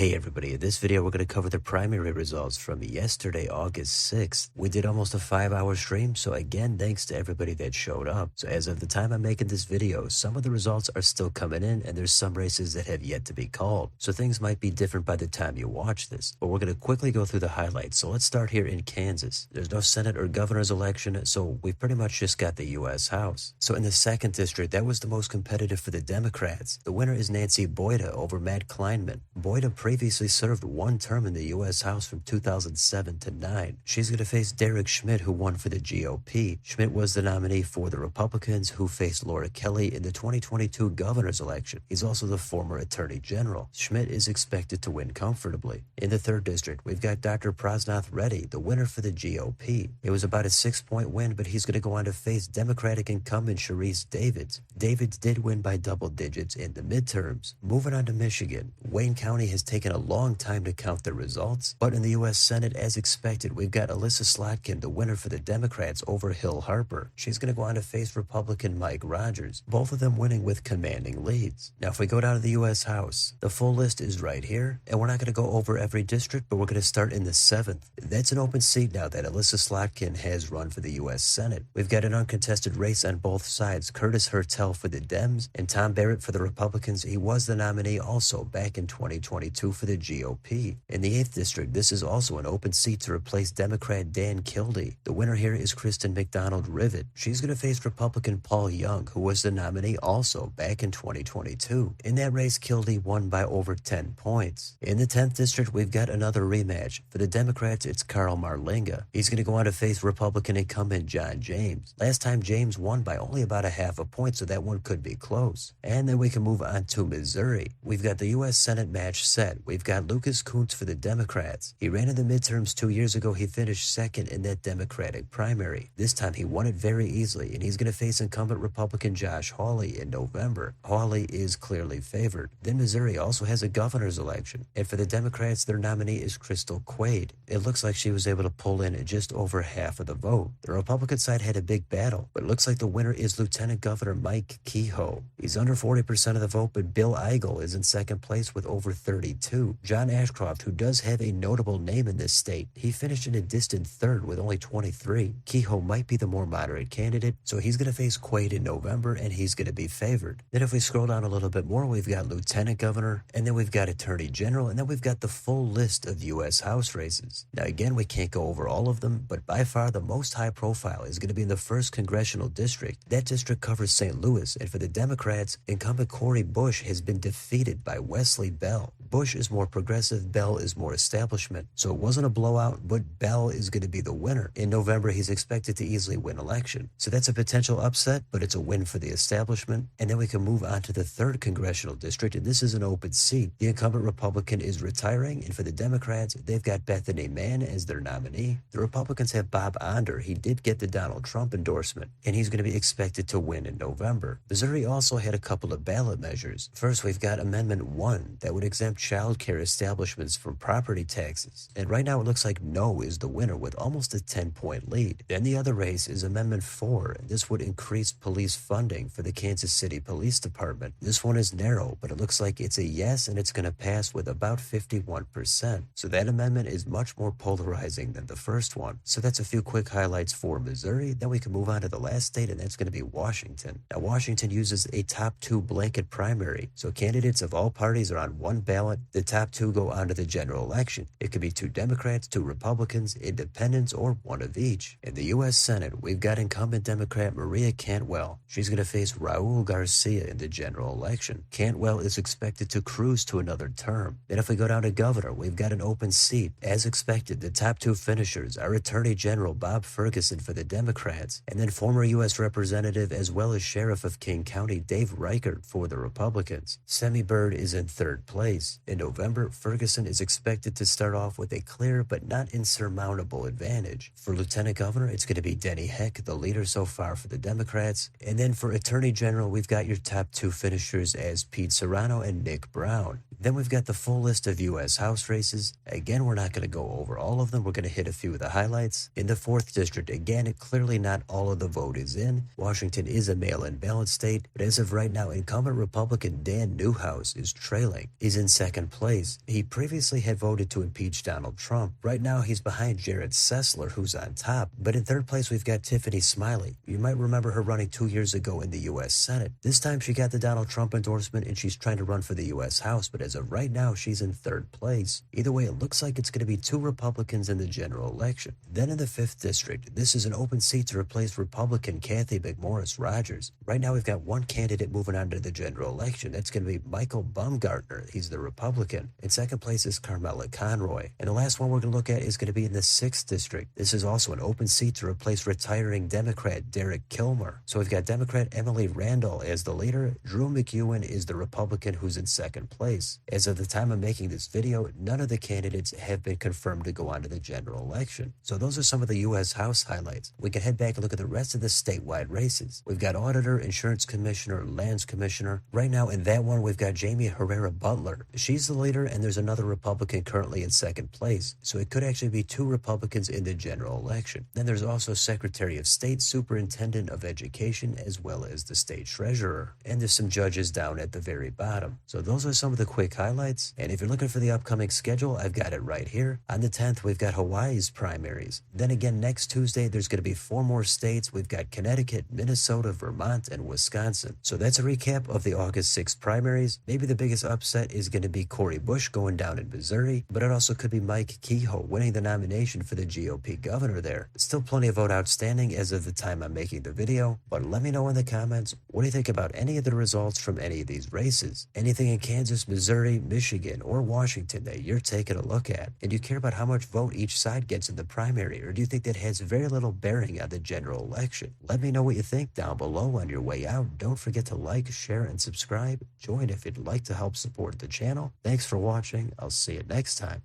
Hey everybody, in this video we're going to cover the primary results from yesterday, August 6th. We did almost a 5-hour stream, so again, thanks to everybody that showed up. So as of the time I'm making this video, some of the results are still coming in and there's some races that have yet to be called. So things might be different by the time you watch this, but we're going to quickly go through the highlights. So let's start here in Kansas. There's no Senate or governor's election, so we've pretty much just got the U.S. House. So in the 2nd district, that was the most competitive for the Democrats. The winner is Nancy Boyda over Matt Kleinman. Boyda previously served one term in the U.S. House from 2007 to 9. She's going to face Derek Schmidt, who won for the GOP. Schmidt was the nominee for the Republicans, who faced Laura Kelly in the 2022 governor's election. He's also the former attorney general. Schmidt is expected to win comfortably. In the 3rd district, we've got Dr. Prasnath Reddy, the winner for the GOP. It was about a 6-point win, but he's going to go on to face Democratic incumbent Sharice Davids. Davids did win by double digits in the midterms. Moving on to Michigan, Wayne County has taken a long time to count the results, but in the U.S. Senate, as expected, we've got Alyssa Slotkin, the winner for the Democrats, over Hill Harper. She's going to go on to face Republican Mike Rogers, both of them winning with commanding leads. Now, if we go down to the U.S. House, the full list is right here, and we're not going to go over every district, but we're going to start in the 7th. That's an open seat now that Alyssa Slotkin has run for the U.S. Senate. We've got an uncontested race on both sides, Curtis Hertel for the Dems and Tom Barrett for the Republicans. He was the nominee also back in 2022 for the GOP. In the 8th district, this is also an open seat to replace Democrat Dan Kildee. The winner here is Kristen McDonald Rivet. She's going to face Republican Paul Young, who was the nominee also back in 2022. In that race, Kildee won by over 10 points. In the 10th district, we've got another rematch. For the Democrats, it's Carl Marlinga. He's going to go on to face Republican incumbent John James. Last time, James won by only about a half a point, so that one could be close. And then we can move on to Missouri. We've got the U.S. Senate match set. We've got Lucas Kunce for the Democrats. He ran in the midterms 2 years ago. He finished 2nd in that Democratic primary. This time he won it very easily, and he's going to face incumbent Republican Josh Hawley in November. Hawley is clearly favored. Then Missouri also has a governor's election, and for the Democrats, their nominee is Crystal Quade. It looks like she was able to pull in just over half of the vote. The Republican side had a big battle, but it looks like the winner is Lieutenant Governor Mike Kehoe. He's under 40% of the vote, but Bill Eigel is in 2nd place with over 32. John Ashcroft, who does have a notable name in this state, he finished in a distant 3rd with only 23. Kehoe might be the more moderate candidate, so he's going to face Quaid in November, and he's going to be favored. Then if we scroll down a little bit more, we've got Lieutenant Governor, and then we've got Attorney General, and then we've got the full list of U.S. House races. Now again, we can't go over all of them, but by far the most high profile is going to be in the 1st Congressional District. That district covers St. Louis, and for the Democrats, incumbent Cori Bush has been defeated by Wesley Bell. Bush is more progressive, Bell is more establishment. So it wasn't a blowout, but Bell is going to be the winner. In November, he's expected to easily win election. So that's a potential upset, but it's a win for the establishment. And then we can move on to the 3rd Congressional District, and this is an open seat. The incumbent Republican is retiring, and for the Democrats, they've got Bethany Mann as their nominee. The Republicans have Bob Onder. He did get the Donald Trump endorsement, and he's going to be expected to win in November. Missouri also had a couple of ballot measures. First, we've got Amendment 1 that would exempt child care establishments from property taxes. And right now it looks like no is the winner with almost a 10-point lead. Then the other race is Amendment 4, and this would increase police funding for the Kansas City Police Department. This one is narrow, but it looks like it's a yes, and it's going to pass with about 51%. So that amendment is much more polarizing than the first one. So that's a few quick highlights for Missouri. Then we can move on to the last state, and that's going to be Washington. Now, Washington uses a top 2 blanket primary. So candidates of all parties are on one ballot. The top 2 go on to the general election. It could be 2 Democrats, 2 Republicans, independents, or one of each. In the U.S. Senate, we've got incumbent Democrat Maria Cantwell. She's going to face Raul Garcia in the general election. Cantwell is expected to cruise to another term. Then if we go down to governor, we've got an open seat. As expected, the top 2 finishers are Attorney General Bob Ferguson for the Democrats, and then former U.S. Representative as well as Sheriff of King County Dave Reichert for the Republicans. Semi Bird is in 3rd place. In November, Ferguson is expected to start off with a clear but not insurmountable advantage. For Lieutenant Governor, it's going to be Denny Heck, the leader so far for the Democrats. And then for Attorney General, we've got your top 2 finishers as Pete Serrano and Nick Brown. Then we've got the full list of U.S. House races. Again, we're not going to go over all of them. We're going to hit a few of the highlights. In the 4th district, again, clearly not all of the vote is in. Washington is a mail-in ballot state, but as of right now, incumbent Republican Dan Newhouse is trailing. He's in 2nd second place. He previously had voted to impeach Donald Trump. Right now, he's behind Jared Sessler, who's on top. But in third place, we've got Tiffany Smiley. You might remember her running 2 years ago in the U.S. Senate. This time, she got the Donald Trump endorsement, and she's trying to run for the U.S. House. But as of right now, she's in third place. Either way, it looks like it's going to be 2 Republicans in the general election. Then in the 5th district, this is an open seat to replace Republican Kathy McMorris Rodgers. Right now, we've got one candidate moving on to the general election. That's going to be Michael Baumgartner. He's the Republican. In second place is Carmela Conroy. And the last one we're going to look at is going to be in the 6th district. This is also an open seat to replace retiring Democrat Derek Kilmer. So we've got Democrat Emily Randall as the leader. Drew McEwen is the Republican who's in second place. As of the time I'm making this video, none of the candidates have been confirmed to go on to the general election. So those are some of the U.S. House highlights. We can head back and look at the rest of the statewide races. We've got auditor, insurance commissioner, lands commissioner. Right now in that one, we've got Jamie Herrera Butler. She's the leader, and there's another Republican currently in second place. So it could actually be 2 Republicans in the general election. Then there's also Secretary of State, Superintendent of Education, as well as the state treasurer. And there's some judges down at the very bottom. So those are some of the quick highlights. And if you're looking for the upcoming schedule, I've got it right here. On the 10th, we've got Hawaii's primaries. Then again, next Tuesday, there's going to be 4 more states. We've got Connecticut, Minnesota, Vermont, and Wisconsin. So that's a recap of the August 6th primaries. Maybe the biggest upset is going to be Cori Bush going down in Missouri, but it also could be Mike Kehoe winning the nomination for the GOP governor there. Still plenty of vote outstanding as of the time I'm making the video, but let me know in the comments, what do you think about any of the results from any of these races? Anything in Kansas, Missouri, Michigan, or Washington that you're taking a look at? And do you care about how much vote each side gets in the primary, or do you think that has very little bearing on the general election? Let me know what you think down below. On your way out, don't forget to like, share, and subscribe. Join if you'd like to help support the channel. Thanks for watching. I'll see you next time.